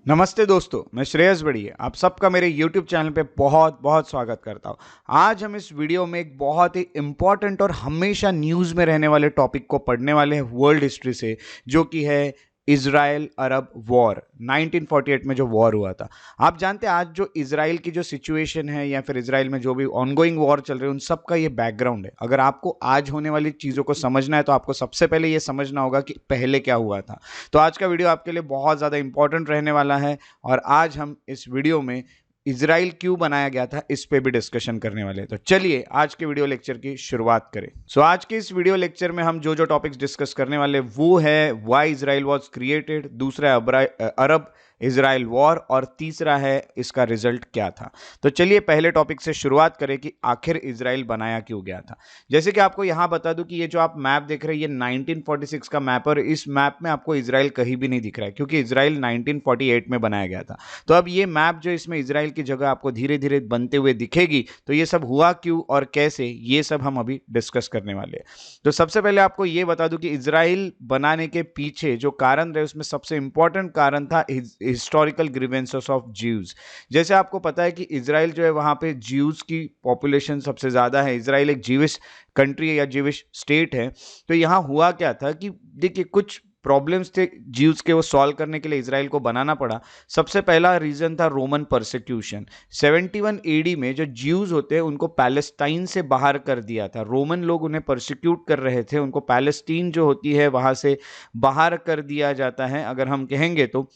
नमस्ते दोस्तों, मैं श्रेयस बढ़िया आप सबका मेरे YouTube चैनल पे बहुत बहुत स्वागत करता हूँ। आज हम इस वीडियो में एक बहुत ही इम्पॉर्टेंट और हमेशा न्यूज़ में रहने वाले टॉपिक को पढ़ने वाले हैं वर्ल्ड हिस्ट्री से, जो कि है इजराइल अरब वॉर। 1948 में जो वॉर हुआ था। आप जानते हैं आज जो इजराइल की जो सिचुएशन है या फिर इजराइल में जो भी ऑनगोइंग वॉर चल रहे हैं उन सब का ये बैकग्राउंड है। अगर आपको आज होने वाली चीज़ों को समझना है तो आपको सबसे पहले ये समझना होगा कि पहले क्या हुआ था। तो आज का वीडियो आपके लिए बहुत ज़्यादा इंपॉर्टेंट रहने वाला है और आज हम इस वीडियो में इजराइल क्यों बनाया गया था इस पे भी डिस्कशन करने वाले हैं। तो चलिए आज के वीडियो लेक्चर की शुरुआत करें। आज के इस वीडियो लेक्चर में हम जो जो टॉपिक्स डिस्कस करने वाले वो है व्हाई इजराइल वाज क्रिएटेड, दूसरा है अरब इजराइल वॉर और तीसरा है इसका रिजल्ट क्या था। तो चलिए पहले टॉपिक से शुरुआत करें कि आखिर इजराइल बनाया क्यों गया था। जैसे कि आपको यहां बता दूं कि ये जो आप मैप देख रहे हैं ये 1946 का मैप और इस मैप में आपको इजराइल कहीं भी नहीं दिख रहा है क्योंकि इजराइल 1948 में बनाया गया था। तो अब ये मैप जो इसमें इजराइल की जगह आपको धीरे धीरे बनते हुए दिखेगी, तो ये सब हुआ क्यों और कैसे, ये सब हम अभी डिस्कस करने वाले हैं। तो सबसे पहले आपको ये बता दूं कि इजराइल बनाने के पीछे जो कारण रहे उसमें सबसे इंपॉर्टेंट कारण था हिस्टोरिकल ग्रीवेंसेस ऑफ ज्यूज। जैसे आपको पता है कि इजराइल जो है वहां पे ज्यूज की पॉपुलेशन सबसे ज्यादा है। इजराइल एक जीविश कंट्री है या जीविश स्टेट है। तो यहाँ हुआ क्या था कि देखिए कुछ प्रॉब्लम्स थे ज्यूज के, वो सॉल्व करने के लिए इजराइल को बनाना पड़ा। सबसे पहला रीजन था रोमन परसिक्यूशन। 71 एडी में जो ज्यूज होते हैं उनको पैलेस्टाइन से बाहर कर दिया था। रोमन लोग उन्हें परसिक्यूट कर रहे थे, उनको पैलेस्टीन जो होती है वहां से बाहर कर दिया जाता है अगर हम कहेंगे तो।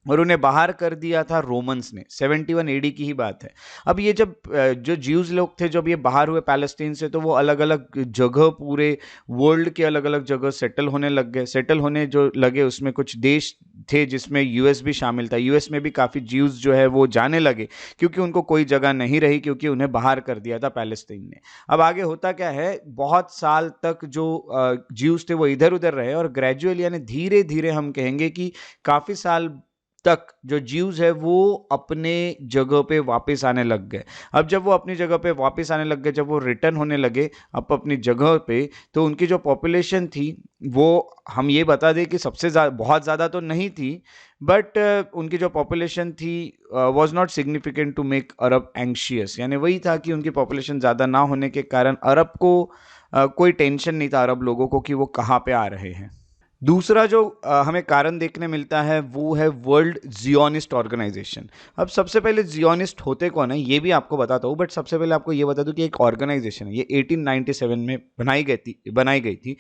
और उन्हें बाहर कर दिया था रोमन्स ने। 71 एडी की ही बात है। अब ये जब जो ज्यूज लोग थे जब ये बाहर हुए पैलेस्टीन से, तो वो अलग अलग जगह पूरे वर्ल्ड के अलग अलग जगह सेटल होने लग गए। सेटल होने जो लगे उसमें कुछ देश थे जिसमें यूएस भी शामिल था। यूएस में भी काफ़ी ज्यूज जो है वो जाने लगे क्योंकि उनको कोई जगह नहीं रही, क्योंकि उन्हें बाहर कर दिया था पैलेस्टीन ने। अब आगे होता क्या है, बहुत साल तक जो ज्यूज थे वो इधर उधर रहे और ग्रेजुअली यानी धीरे धीरे हम कहेंगे कि काफ़ी साल तक जो ज्यूज है वो अपने जगह पे वापस आने लग गए। अब जब वो अपनी जगह पे वापस आने लग गए, जब वो रिटर्न होने लगे अब अपनी जगह पे, तो उनकी जो पॉपुलेशन थी वो हम ये बता दें कि सबसे बहुत ज़्यादा तो नहीं थी, बट उनकी जो पॉपुलेशन थी was not significant to make Arab anxious. यानी वही था कि उनकी पॉपुलेशन ज़्यादा ना होने के कारण अरब को कोई टेंशन नहीं था अरब लोगों को कि वो कहाँ पे आ रहे हैं। दूसरा जो हमें कारण देखने मिलता है वो है वर्ल्ड जियोनिस्ट ऑर्गेनाइजेशन। अब सबसे पहले जियोनिस्ट होते कौन है ये भी आपको बताता हूँ, बट सबसे पहले आपको ये बता दूँ कि एक ऑर्गेनाइजेशन है, ये 1897 में बनाई गई थी।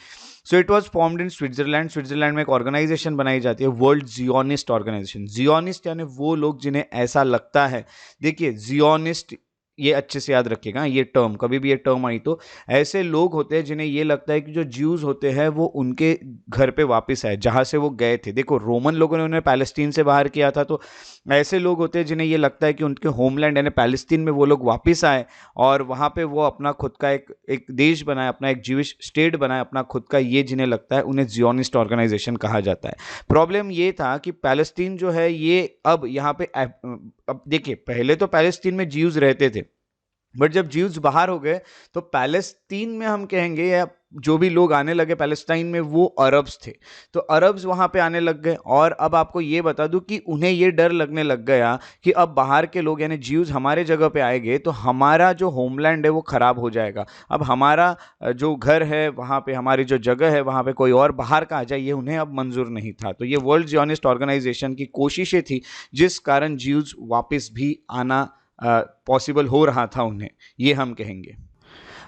So it was formed in Switzerland. Switzerland में एक ऑर्गेनाइजेशन बनाई जाती है, वर्ल्ड जियोनिस्ट ऑर्गेनाइजेशन। जियोनिस्ट यानी वो लोग जिन्हें ऐसा लगता है, देखिए जियोनिस्ट ये अच्छे से याद रखिएगा, ये टर्म कभी भी ये टर्म आई तो ऐसे लोग होते हैं जिन्हें ये लगता है कि जो ज्यूज होते हैं वो उनके घर पे वापस आए जहां से वो गए थे। देखो रोमन लोगों ने उन्हें पैलेस्टीन से बाहर किया था, तो ऐसे लोग होते हैं जिन्हें ये लगता है कि उनके होमलैंड यानी पैलेस्तीन में वो लोग वापस आए और वहां पे वो अपना खुद का एक एक देश बनाए, अपना एक ज्यूइश स्टेट बनाए अपना खुद का, ये जिन्हें लगता है उन्हें जियोनिस्ट ऑर्गेनाइजेशन कहा जाता है। प्रॉब्लम ये था कि पैलेस्तीन जो है ये अब यहाँ पे अब देखिए पहले तो पैलेस्तीन में ज्यूज रहते थे, बट जब ज्यूज बाहर हो गए तो पैलेस्तीन में हम कहेंगे या जो भी लोग आने लगे पैलेस्टाइन में वो अरब्स थे। तो अरब्स वहां पे आने लग गए और अब आपको ये बता दूं कि उन्हें ये डर लगने लग गया कि अब बाहर के लोग यानी ज्यूज हमारे जगह पे आएंगे तो हमारा जो होमलैंड है वो खराब हो जाएगा। अब हमारा जो घर है वहां पे, हमारी जो जगह है वहां पे कोई और बाहर का आ जाए, ये उन्हें अब मंजूर नहीं था। तो ये वर्ल्ड जियोनिस्ट ऑर्गेनाइजेशन की कोशिशें थी जिस कारण ज्यूज वापस भी आना पॉसिबल हो रहा था उन्हें, ये हम कहेंगे।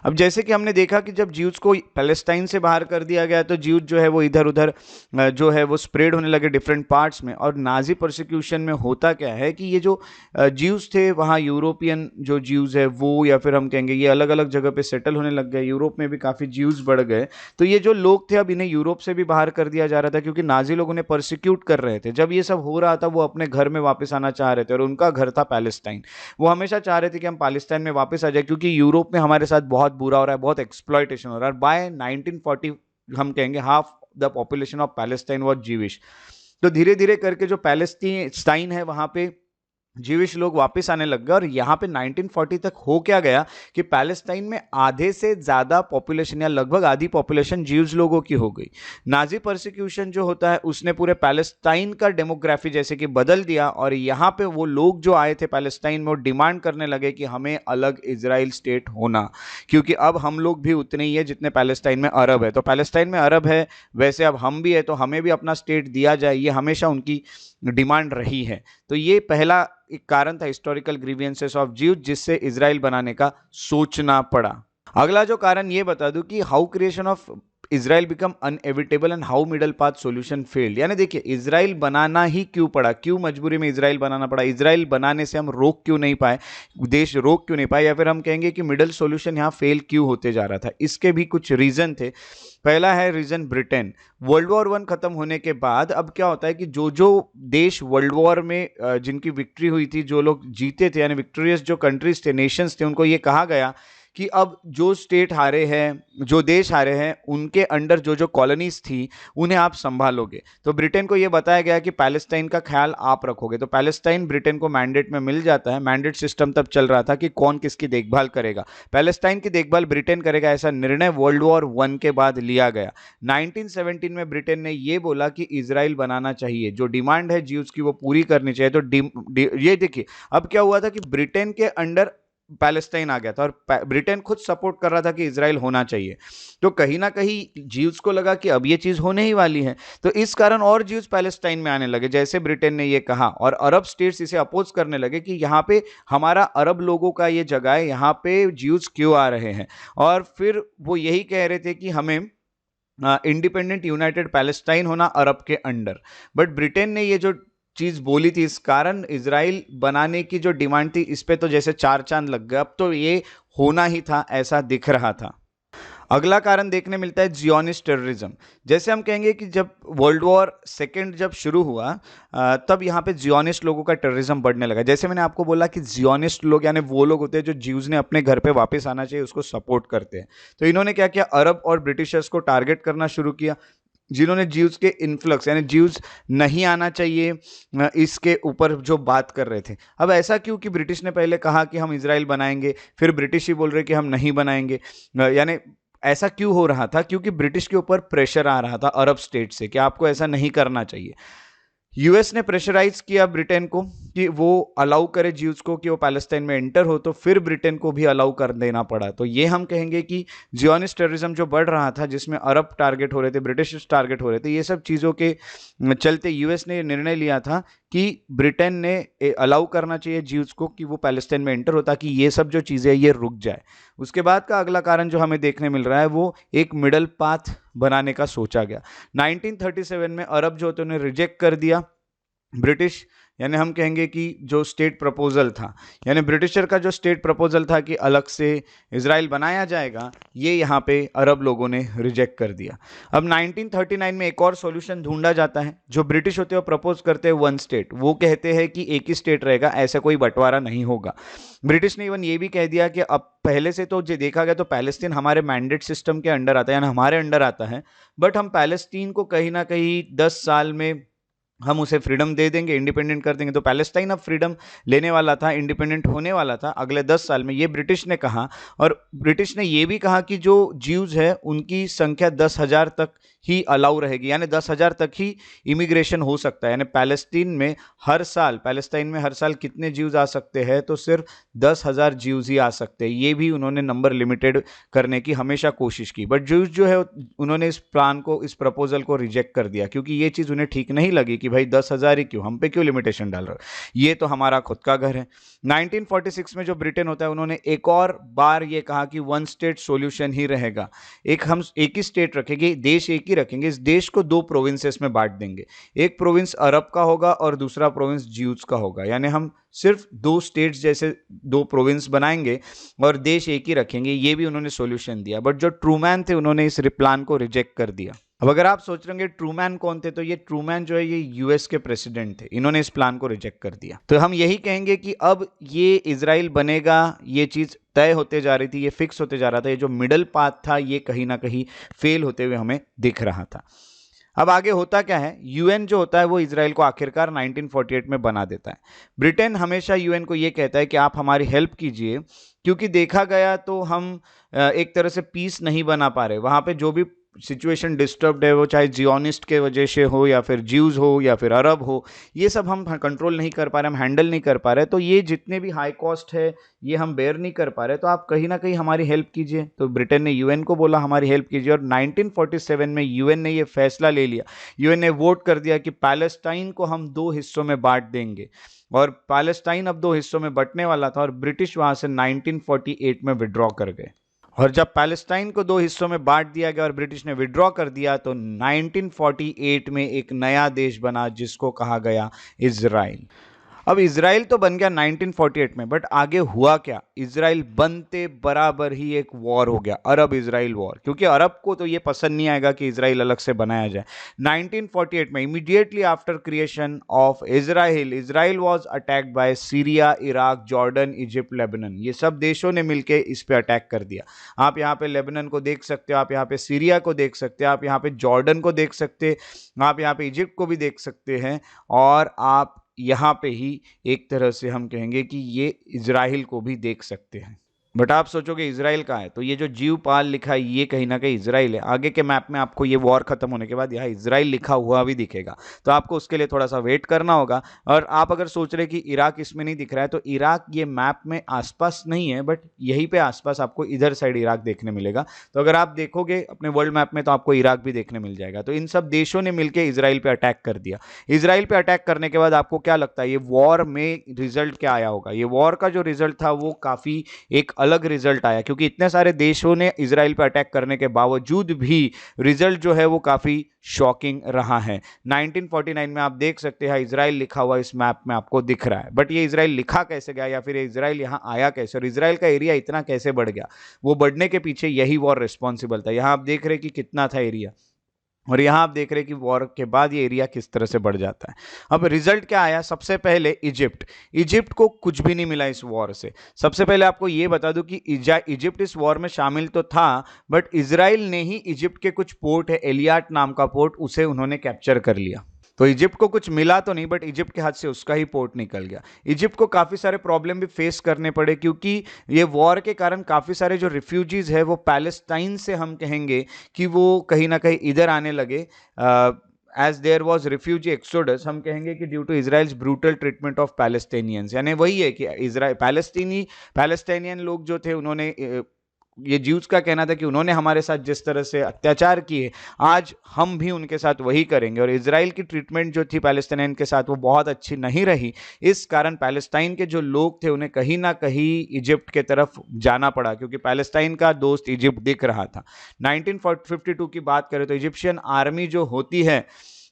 अब जैसे कि हमने देखा कि जब ज्यूज को पैलेस्टाइन से बाहर कर दिया गया तो ज्यूज जो है वो इधर उधर जो है वो स्प्रेड होने लगे डिफरेंट पार्ट्स में। और नाजी परसिक्यूशन में होता क्या है कि ये जो ज्यूज थे वहाँ यूरोपियन जो ज्यूज है वो, या फिर हम कहेंगे ये अलग अलग जगह पे सेटल होने लग गए। यूरोप में भी काफ़ी ज्यूज बढ़ गए। तो ये जो लोग थे अब इन्हें यूरोप से भी बाहर कर दिया जा रहा था क्योंकि नाजी लोग उन्हें परसिक्यूट कर रहे थे। जब ये सब हो रहा था वो अपने घर में वापस आना चाह रहे थे और उनका घर था पैलेस्टाइन। वो हमेशा चाह रहे थे कि हम पाकिस्तान में वापस आ जाए क्योंकि यूरोप में हमारे साथ बहुत बुरा हो रहा है, बहुत एक्सप्लॉयटेशन हो रहा है। बाय 1940 हम कहेंगे half the population of Palestine was जीविश। तो धीरे धीरे करके जो पैलेस्टाइन है वहां पे जीविश लोग वापस आने लग गए। और यहाँ पे 1940 तक हो क्या गया कि पैलेस्टाइन में आधे से ज़्यादा पॉपुलेशन या लगभग आधी पॉपुलेशन जीव्स लोगों की हो गई। नाजी परसिक्यूशन जो होता है उसने पूरे पैलेस्टाइन का डेमोग्राफी जैसे कि बदल दिया, और यहाँ पे वो लोग जो आए थे पैलेस्टाइन में वो डिमांड करने लगे कि हमें अलग इजराइल स्टेट होना, क्योंकि अब हम लोग भी उतने ही है जितने पैलेस्टाइन में अरब है। तो पैलेस्टाइन में अरब है, वैसे अब हम भी है, तो हमें भी अपना स्टेट दिया जाए, ये हमेशा उनकी डिमांड रही है। तो ये पहला एक कारण था हिस्टोरिकल ग्रीवियंसेस ऑफ ज्यूज जिससे इजराइल बनाने का सोचना पड़ा। अगला जो कारण ये बता दूं कि how creation of Israel become inevitable and how middle path solution failed. यानी देखिए इजराइल बनाना ही क्यों पड़ा, क्यों मजबूरी में इजराइल बनाना पड़ा, इजराइल बनाने से हम रोक क्यों नहीं पाए, देश रोक क्यों नहीं पाए, या फिर हम कहेंगे कि मिडल सॉल्यूशन यहाँ फेल क्यों होते जा रहा था। इसके भी कुछ रीजन थे। पहला है reason Britain. World war one खत्म होने के बाद अब क्या होता है कि जो जो देश वर्ल्ड वॉर में जिनकी विक्ट्री हुई थी, जो लोग जीते थे, यानी विक्टोरियस जो कंट्रीज थे, नेशंस थे, उनको ये कहा गया कि अब जो स्टेट हारे हैं, जो देश हारे हैं, उनके अंडर जो जो कॉलोनीज थी उन्हें आप संभालोगे। तो ब्रिटेन को यह बताया गया कि पैलेस्टाइन का ख्याल आप रखोगे। तो पैलेस्टाइन ब्रिटेन को मैंडेट में मिल जाता है। मैंडेट सिस्टम तब चल रहा था कि कौन किसकी देखभाल करेगा। पैलेस्टाइन की देखभाल ब्रिटेन करेगा, ऐसा निर्णय वर्ल्ड वॉर वन के बाद लिया गया। 1917 में ब्रिटेन ने यह बोला कि इजराइल बनाना चाहिए, जो डिमांड है ज्यूज की वो पूरी करनी चाहिए। तो ये देखिए अब क्या हुआ था कि ब्रिटेन के अंडर पैलेस्टाइन आ गया था, और ब्रिटेन खुद सपोर्ट कर रहा था कि इजराइल होना चाहिए। तो कहीं ना कहीं ज्यूज को लगा कि अब ये चीज होने ही वाली है, तो इस कारण और ज्यूज पैलेस्टाइन में आने लगे जैसे ब्रिटेन ने ये कहा, और अरब स्टेट्स इसे अपोज करने लगे कि यहाँ पे हमारा अरब लोगों का ये जगह है, यहाँ पे ज्यूज क्यों आ रहे हैं। और फिर वो यही कह रहे थे कि हमें इंडिपेंडेंट यूनाइटेड पैलेस्टाइन होना अरब के अंडर। बट ब्रिटेन ने ये जो चीज बोली थी, इस कारण इजराइल बनाने की जो डिमांड थी इस पे तो जैसे चार चांद लग गए। अब तो ये होना ही था ऐसा दिख रहा था। अगला कारण देखने मिलता है जियोनिस्ट टेररिज्म। जैसे हम कहेंगे कि जब वर्ल्ड वॉर सेकेंड जब शुरू हुआ तब यहाँ पे जियोनिस्ट लोगों का टेररिज्म बढ़ने लगा। जैसे मैंने आपको बोला कि जियोनिस्ट लोग यानी वो लोग होते हैं जो ज्यूज ने अपने घर पे वापस आना चाहिए उसको सपोर्ट करते हैं। तो इन्होंने क्या किया, अरब और ब्रिटिशर्स को टारगेट करना शुरू किया, जिन्होंने ज्यूज के इन्फ्लक्स यानी ज्यूज नहीं आना चाहिए इसके ऊपर जो बात कर रहे थे। अब ऐसा क्यों कि ब्रिटिश ने पहले कहा कि हम इजराइल बनाएंगे, फिर ब्रिटिश ही बोल रहे कि हम नहीं बनाएंगे। यानी ऐसा क्यों हो रहा था, क्योंकि ब्रिटिश के ऊपर प्रेशर आ रहा था अरब स्टेट से कि आपको ऐसा नहीं करना चाहिए। यूएस ने प्रेशराइज किया ब्रिटेन को कि वो अलाउ करे ज्यूज को कि वो पैलेस्टाइन में एंटर हो, तो फिर ब्रिटेन को भी अलाउ कर देना पड़ा। तो ये हम कहेंगे कि जियोनिस्ट टेररिज्म जो बढ़ रहा था जिसमें अरब टारगेट हो रहे थे, ब्रिटिश टारगेट हो रहे थे, ये सब चीज़ों के चलते यूएस ने निर्णय लिया था कि ब्रिटेन ने अलाउ करना चाहिए ज्यूज को कि वो पैलेस्टाइन में एंटर हो, ताकि ये सब जो चीज़ें ये रुक जाए। उसके बाद का अगला कारण जो हमें देखने मिल रहा है वो एक मिडल पाथ बनाने का सोचा गया। 1937 में अरब जो थे उन्हें रिजेक्ट कर दिया ब्रिटिश, यानी हम कहेंगे कि जो स्टेट प्रपोजल था, यानी ब्रिटिशर का जो स्टेट प्रपोजल था कि अलग से इजराइल बनाया जाएगा, ये यहाँ पे अरब लोगों ने रिजेक्ट कर दिया। अब 1939 में एक और सॉल्यूशन ढूंढा जाता है। जो ब्रिटिश होते हैं वो प्रपोज करते हैं वन स्टेट, वो कहते हैं कि एक ही स्टेट रहेगा, ऐसा कोई बंटवारा नहीं होगा। ब्रिटिश ने इवन ये भी कह दिया कि अब पहले से तो जो देखा गया तो पैलेस्टीन हमारे मैंडेट सिस्टम के अंडर आता है, यानी हमारे अंडर आता है, बट हम पैलेस्टीन को कहीं ना कहीं 10 साल में हम उसे फ्रीडम दे देंगे, इंडिपेंडेंट कर देंगे। तो पैलेस्टाइन अब फ्रीडम लेने वाला था, इंडिपेंडेंट होने वाला था अगले 10 साल में, ये ब्रिटिश ने कहा। और ब्रिटिश ने ये भी कहा कि जो ज्यूज है उनकी संख्या 10,000 तक ही अलाउ रहेगी, यानी 10,000 तक ही इमिग्रेशन हो सकता है। यानी पैलेस्टाइन में हर साल कितने ज्यूज आ सकते हैं, तो सिर्फ 10,000 ज्यूज ही आ सकते हैं। ये भी उन्होंने नंबर लिमिटेड करने की हमेशा कोशिश की, बट ज्यूज जो है उन्होंने इस प्लान को, इस प्रपोजल को रिजेक्ट कर दिया, क्योंकि ये चीज़ उन्हें ठीक नहीं लगी कि भाई 10,000 ही क्यों, हम पे क्यों लिमिटेशन डाल रहे हो, ये तो हमारा खुद का घर है। 1946 में जो ब्रिटेन होता है उन्होंने एक और बार ये कहा कि वन स्टेट सॉल्यूशन ही रहेगा, हम एक ही स्टेट रखेंगे, देश एक ही रखेंगे, इस देश को 2 प्रोविंसेस में बांट देंगे, एक प्रोविंस अरब का होगा और दूसरा प्रोविंस ज्यूज का होगा। यानी हम सिर्फ 2 स्टेट्स जैसे 2 प्रोविंस बनाएंगे और देश एक ही रखेंगे, ये भी उन्होंने सॉल्यूशन दिया। बट जो ट्रूमैन थे उन्होंने इस प्लान को रिजेक्ट कर दिया। अब अगर आप सोच रहे होंगे ट्रूमैन कौन थे, तो ये ट्रूमैन जो है ये यूएस के प्रेसिडेंट थे, इन्होंने इस प्लान को रिजेक्ट कर दिया। तो हम यही कहेंगे कि अब ये इजराइल बनेगा, ये चीज तय होते जा रही थी, ये फिक्स होते जा रहा था। ये जो मिडल पाथ था ये कहीं ना कहीं फेल होते हुए हमें दिख रहा था। अब आगे होता क्या है, यूएन जो होता है वो इजराइल को आखिरकार 1948 में बना देता है। ब्रिटेन हमेशा यूएन को ये कहता है कि आप हमारी हेल्प कीजिए, क्योंकि देखा गया तो हम एक तरह से पीस नहीं बना पा रहे। वहां पे जो भी सिचुएशन डिस्टर्ब्ड है, वो चाहे जियोनिस्ट के वजह से हो या फिर ज्यूज हो या फिर अरब हो, ये सब हम कंट्रोल नहीं कर पा रहे, हम हैंडल नहीं कर पा रहे। तो ये जितने भी हाई कॉस्ट है ये हम बेयर नहीं कर पा रहे, तो आप कहीं ना कहीं हमारी हेल्प कीजिए। तो ब्रिटेन ने यूएन को बोला हमारी हेल्प कीजिए, और 1947 में यूएन ने ये फैसला ले लिया, यूएन ने वोट कर दिया कि पैलेस्टाइन को हम 2 हिस्सों में बांट देंगे। और पैलेस्टाइन अब 2 हिस्सों में बंटने वाला था, और ब्रिटिश वहां से 1948 में विड्रॉ कर गए। और जब पैलेस्टाइन को 2 हिस्सों में बांट दिया गया और ब्रिटिश ने विड्रॉ कर दिया, तो 1948 में एक नया देश बना जिसको कहा गया इजराइल। अब इजराइल तो बन गया 1948 में, बट आगे हुआ क्या, इजराइल बनते बराबर ही एक वॉर हो गया, अरब इजराइल वॉर, क्योंकि अरब को तो ये पसंद नहीं आएगा कि इजराइल अलग से बनाया जाए। 1948 में immediately after creation of Israel, Israel was attacked by Syria, Iraq, Jordan, Egypt, Lebanon. ये सब देशों ने मिलकर इस पे अटैक कर दिया। आप यहाँ पे लेबनान को देख सकते हो, आप यहाँ पे सीरिया को देख सकते हो, आप यहाँ पे जॉर्डन को देख सकते, आप यहाँ पे इजिप्ट को भी देख सकते हैं, और आप यहाँ पे ही एक तरह से हम कहेंगे कि ये इजराइल को भी देख सकते हैं। बट आप सोचोगे इजराइल कहाँ है, तो ये जो जीवपाल लिखा है ये कहीं ना कहीं इजराइल है। आगे के मैप में आपको ये वॉर खत्म होने के बाद यहाँ इजराइल लिखा हुआ भी दिखेगा, तो आपको उसके लिए थोड़ा सा वेट करना होगा। और आप अगर सोच रहे कि इराक इसमें नहीं दिख रहा है, तो इराक ये मैप में आसपास नहीं है, बट यहीं पे आसपास आपको इधर साइड इराक देखने मिलेगा। तो अगर आप देखोगे अपने वर्ल्ड मैप में तो आपको इराक भी देखने मिल जाएगा। तो इन सब देशों ने मिलकर इजराइल पे अटैक कर दिया। इजराइल पे अटैक करने के बाद आपको क्या लगता है ये वॉर में रिजल्ट क्या आया होगा? ये वॉर का जो रिजल्ट था वो काफी एक अलग रिजल्ट आया, क्योंकि इतने सारे देशों ने इजराइल पर अटैक करने के बावजूद भी रिजल्ट जो है वो काफी शॉकिंग रहा है। 1949 में आप देख सकते हैं इजराइल लिखा हुआ इस मैप में आपको दिख रहा है, बट ये इजराइल लिखा कैसे गया या फिर इजराइल यहां आया कैसे, और इजराइल का एरिया इतना कैसे बढ़ गया, वो बढ़ने के पीछे यही वॉर रिस्पॉन्सिबल था। यहां आप देख रहे हैं कि कितना था एरिया, और यहां आप देख रहे हैं कि वॉर के बाद ये एरिया किस तरह से बढ़ जाता है। अब रिजल्ट क्या आया, सबसे पहले इजिप्ट, इजिप्ट को कुछ भी नहीं मिला इस वॉर से। सबसे पहले आपको ये बता दूं कि इजिप्ट इस वॉर में शामिल तो था, बट इजराइल ने ही इजिप्ट के कुछ पोर्ट है, एलियाट नाम का पोर्ट, उसे उन्होंने कैप्चर कर लिया। तो इजिप्ट को कुछ मिला तो नहीं, बट इजिप्ट के हाथ से उसका ही पोर्ट निकल गया। इजिप्ट को काफी सारे प्रॉब्लम भी फेस करने पड़े, क्योंकि ये वॉर के कारण काफी सारे जो रिफ्यूजीज है वो पैलेस्टाइन से हम कहेंगे कि वो कहीं ना कहीं इधर आने लगे। As there was refugee exodus, हम कहेंगे कि due to Israel's brutal treatment of Palestinians, यानी वही है कि इजराइल पैलेस्टीनियन लोग जो थे उन्होंने ये ज्यूज का कहना था कि उन्होंने हमारे साथ जिस तरह से अत्याचार किए आज हम भी उनके साथ वही करेंगे। और इजराइल की ट्रीटमेंट जो थी पैलेस्टाइन के साथ वो बहुत अच्छी नहीं रही, इस कारण पैलेस्टाइन के जो लोग थे उन्हें कहीं ना कहीं इजिप्ट के तरफ जाना पड़ा, क्योंकि पैलेस्टाइन का दोस्त इजिप्ट दिख रहा था। 1952 की बात करें तो इजिप्शियन आर्मी जो होती है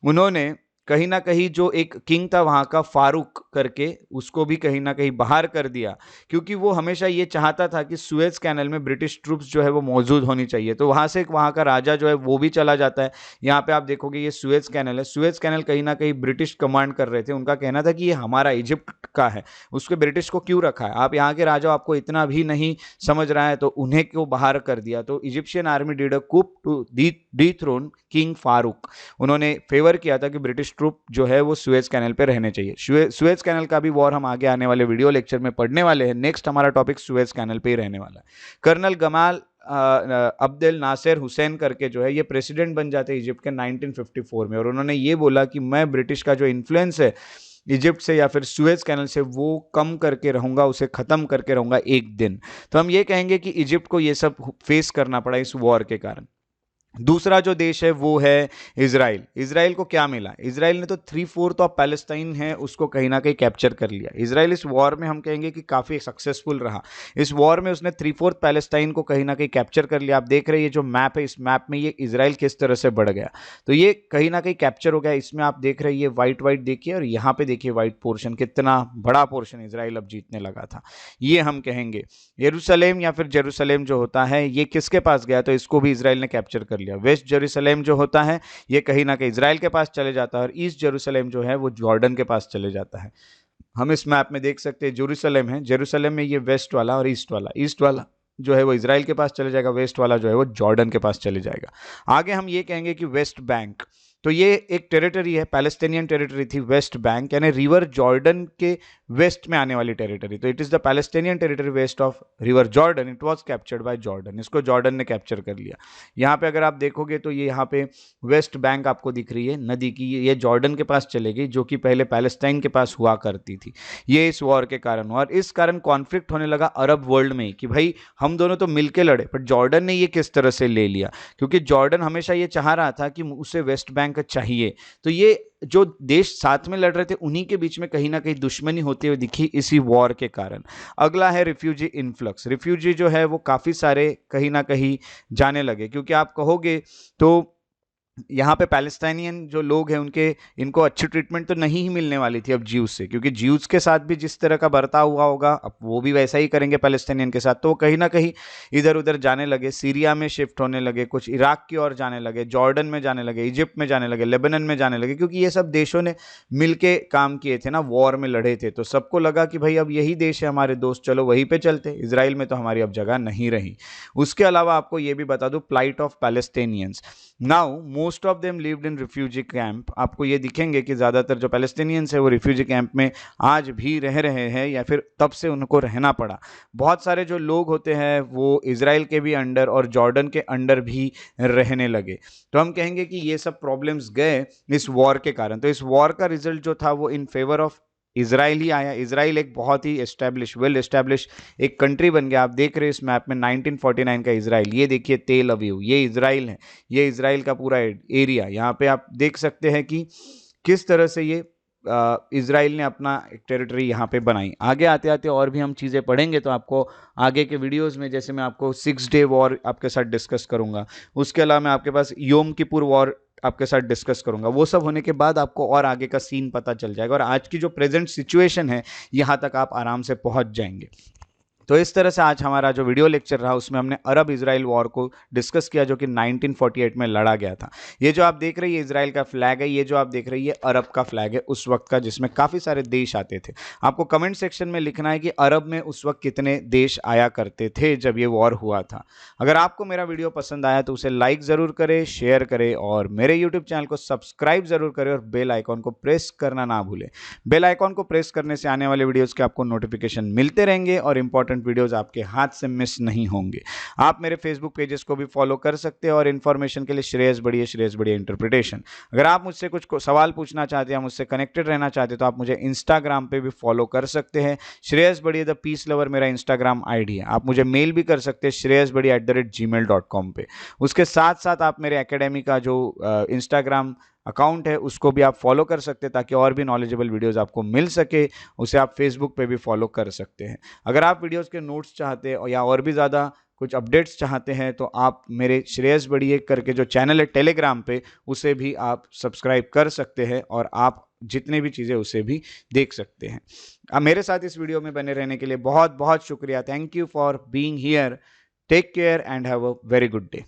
उन्होंने कहीं ना कहीं जो एक किंग था वहां का फारूक करके, उसको भी कहीं ना कहीं बाहर कर दिया, क्योंकि वो हमेशा ये चाहता था कि सुएज कैनल में ब्रिटिश ट्रूप्स जो है वो मौजूद होनी चाहिए। तो वहां से वहां का राजा जो है वो भी चला जाता है। यहाँ पे आप देखोगे ये सुएज कैनल है, सुएज कैनल कहीं ना कहीं ब्रिटिश कमांड कर रहे थे, उनका कहना था कि ये हमारा इजिप्ट का है, उसको ब्रिटिश को क्यों रखा है, आप यहाँ के राजा आपको इतना भी नहीं समझ रहा है, तो उन्हें क्यों बाहर कर दिया। तो Egyptian army did a coup to dethrone king Farouk, उन्होंने फेवर किया था कि ब्रिटिश ट्रूप जो है वो सुएज कैनल पे रहने चाहिए। सुएज कैनल का भी वॉर हम आगे आने वाले वीडियो लेक्चर में पढ़ने वाले हैं। नेक्स्ट हमारा टॉपिक सुएज कैनल पे ही रहने वाला है। Colonel Gamal Abdel Nasser Hussein करके जो है ये प्रेसिडेंट बन जाते हैं इजिप्ट के 1954 में, और उन्होंने ये बोला कि मैं ब्रिटिश का जो इन्फ्लुएंस है इजिप्ट से या फिर सुएज कैनल से वो कम करके रहूंगा, उसे खत्म करके रहूंगा एक दिन। तो हम ये कहेंगे कि इजिप्ट को ये सब फेस करना पड़ा इस वॉर के कारण। दूसरा जो देश है वो है इजराइल। इजराइल को क्या मिला, इजराइल ने तो 3/4 ऑफ पैलेस्टाइन है उसको कहीं ना कहीं कैप्चर कर लिया। इजराइल इस वॉर में हम कहेंगे कि काफ़ी सक्सेसफुल रहा। इस वॉर में उसने 3/4 पैलेस्टाइन को कहीं ना कहीं कैप्चर कर लिया। आप देख रहे हैं ये जो मैप है, इस मैप में ये इजराइल किस तरह से बढ़ गया, तो ये कहीं ना कहीं कैप्चर हो गया। इसमें आप देख रहे हैं ये वाइट वाइट देखिए, और यहाँ पे देखिए वाइट पोर्शन, कितना बड़ा पोर्शन इजराइल अब जीतने लगा था। ये हम कहेंगे यरूशलेम या फिर जेरूशलेम जो होता है ये किसके पास गया, तो इसको भी इजराइल ने कैप्चर कर लिया। वेस्ट जेरूशलेम जो होता है ये कहीं ना कहीं इजराइल के पास चले जाता है, और ईस्ट जेरूशलेम जो है वो जॉर्डन के पास चले जाता है। हम इस मैप में देख सकते हैं जेरूशलेम है, जेरूशलेम में ये वेस्ट वाला और ईस्ट वाला जो है वो इजराइल के पास चले जाएगा, वेस्ट वाला जो है वो जॉर्डन के पास चले जाएगा। आगे हम ये कहेंगे कि वेस्ट बैंक, तो ये एक टेरिटरी है, पैलेस्टीनियन टेरिटरी थी, वेस्ट बैंक यानी रिवर जॉर्डन के वेस्ट में आने वाली टेरिटरी। तो it is the Palestinian territory west of river Jordan, it was captured by Jordan, इसको जॉर्डन ने कैप्चर कर लिया। यहाँ पे अगर आप देखोगे तो ये यहाँ पे वेस्ट बैंक आपको दिख रही है नदी की, ये जॉर्डन के पास चलेगी जो कि पहले पैलेस्टाइन के पास हुआ करती थी। ये इस वॉर के कारण हुआ और इस कारण कॉन्फ्लिक्ट होने लगा अरब वर्ल्ड में कि भाई हम दोनों तो मिलके लड़े, पर जॉर्डन ने ये किस तरह से ले लिया, क्योंकि जॉर्डन हमेशा ये चाह रहा था कि उसे वेस्ट बैंक चाहिए। तो ये जो देश साथ में लड़ रहे थे उन्हीं के बीच में कहीं ना कहीं दुश्मनी होती हुई दिखी इसी वॉर के कारण। अगला है रिफ्यूजी इन्फ्लक्स। रिफ्यूजी जो है वो काफी सारे कहीं ना कहीं जाने लगे, क्योंकि आप कहोगे तो यहाँ पे पैलेस्टाइनियन जो लोग हैं उनके इनको अच्छी ट्रीटमेंट तो नहीं ही मिलने वाली थी अब ज्यूज से, क्योंकि ज्यूज के साथ भी जिस तरह का बर्ताव हुआ होगा अब वो भी वैसा ही करेंगे पैलेस्टाइनियन के साथ। तो वो कहीं ना कहीं इधर उधर जाने लगे, सीरिया में शिफ्ट होने लगे, कुछ इराक की ओर जाने लगे, जॉर्डन में जाने लगे, इजिप्ट में जाने लगे, लेबनान में जाने लगे, क्योंकि ये सब देशों ने मिलके काम किए थे ना, वॉर में लड़े थे। तो सबको लगा कि भाई अब यही देश है हमारे दोस्त, चलो वहीं पे चलते, इजराइल में तो हमारी अब जगह नहीं रही। उसके अलावा आपको ये भी बता दूं plight of Palestinians. Now most of them lived in refugee camp. आपको ये दिखेंगे कि ज़्यादातर जो पैलेस्टीनियंस है वो रिफ्यूजी कैंप में आज भी रह रहे हैं या फिर तब से उनको रहना पड़ा। बहुत सारे जो लोग होते हैं वो इजराइल के भी अंडर और जॉर्डन के अंडर भी रहने लगे। तो हम कहेंगे कि ये सब प्रॉब्लम्स गए इस वॉर के कारण। तो इस वॉर का रिजल्ट जो था वो इन फेवर ऑफ इजराइल ही आया। इजराइल एक बहुत ही वेल एस्टेब्लिश एक कंट्री बन गया। आप देख रहे हैं इस मैप में 1949 का इजराइल, ये देखिए तेल अवीव, ये इजराइल है, ये इजराइल का पूरा एरिया। यहाँ पे आप देख सकते हैं कि किस तरह से ये इजराइल ने अपना एक टेरिटरी यहाँ पे बनाई। आगे आते आते और भी हम चीज़ें पढ़ेंगे तो आपको आगे के वीडियोस में, जैसे मैं आपको 6 डे वॉर आपके साथ डिस्कस करूंगा, उसके अलावा मैं आपके पास योम किपुर वॉर आपके साथ डिस्कस करूंगा। वो सब होने के बाद आपको और आगे का सीन पता चल जाएगा और आज की जो प्रेजेंट सिचुएशन है यहाँ तक आप आराम से पहुंच जाएंगे। तो इस तरह से आज हमारा जो वीडियो लेक्चर रहा उसमें हमने अरब इजराइल वॉर को डिस्कस किया जो कि 1948 में लड़ा गया था। ये जो आप देख रहे हैं ये इजराइल का फ्लैग है, ये जो आप देख रहे हैं ये अरब का फ्लैग है उस वक्त का, जिसमें काफ़ी सारे देश आते थे। आपको कमेंट सेक्शन में लिखना है कि अरब में उस वक्त कितने देश आया करते थे जब ये वॉर हुआ था। अगर आपको मेरा वीडियो पसंद आया तो उसे लाइक ज़रूर करें, शेयर करें और मेरे यूट्यूब चैनल को सब्सक्राइब ज़रूर करें और बेल आइकॉन को प्रेस करना ना भूलें। बेल आइकॉन को प्रेस करने से आने वाले वीडियोज़ के आपको नोटिफिकेशन मिलते रहेंगे और इंपॉर्टेंट वीडियोज़ आपके हाथ से मिस नहीं होंगे। आप मेरे फेसबुक पेजेस को भी फॉलो कर सकते हैं और इन्फॉर्मेशन के लिए श्रेयस बढ़िया इंटरप्रिटेशन। अगर आप मुझसे कुछ सवाल पूछना चाहते हैं, मुझसे कनेक्टेड रहना चाहते हैं तो आप मुझे इंस्टाग्राम पे भी फॉलो कर सकते हैं। श्रेयस बढ़िया द पीस लवर मेरा इंस्टाग्राम आईडी है। आप मुझे मेल भी कर सकते हैं shreyasbadiya@gmail.com पे। उसके साथ साथ आप मेरे एकेडमी का जो इंस्टाग्राम अकाउंट है उसको भी आप फॉलो कर सकते हैं ताकि और भी नॉलेजेबल वीडियोस आपको मिल सके। उसे आप फेसबुक पे भी फॉलो कर सकते हैं। अगर आप वीडियोस के नोट्स चाहते हैं या और भी ज़्यादा कुछ अपडेट्स चाहते हैं तो आप मेरे श्रेयस बढ़िया करके जो चैनल है टेलीग्राम पे उसे भी आप सब्सक्राइब कर सकते हैं और आप जितने भी चीज़ें उसे भी देख सकते हैं। अब मेरे साथ इस वीडियो में बने रहने के लिए बहुत बहुत शुक्रिया। Thank you for being here. Take care and have a very good day.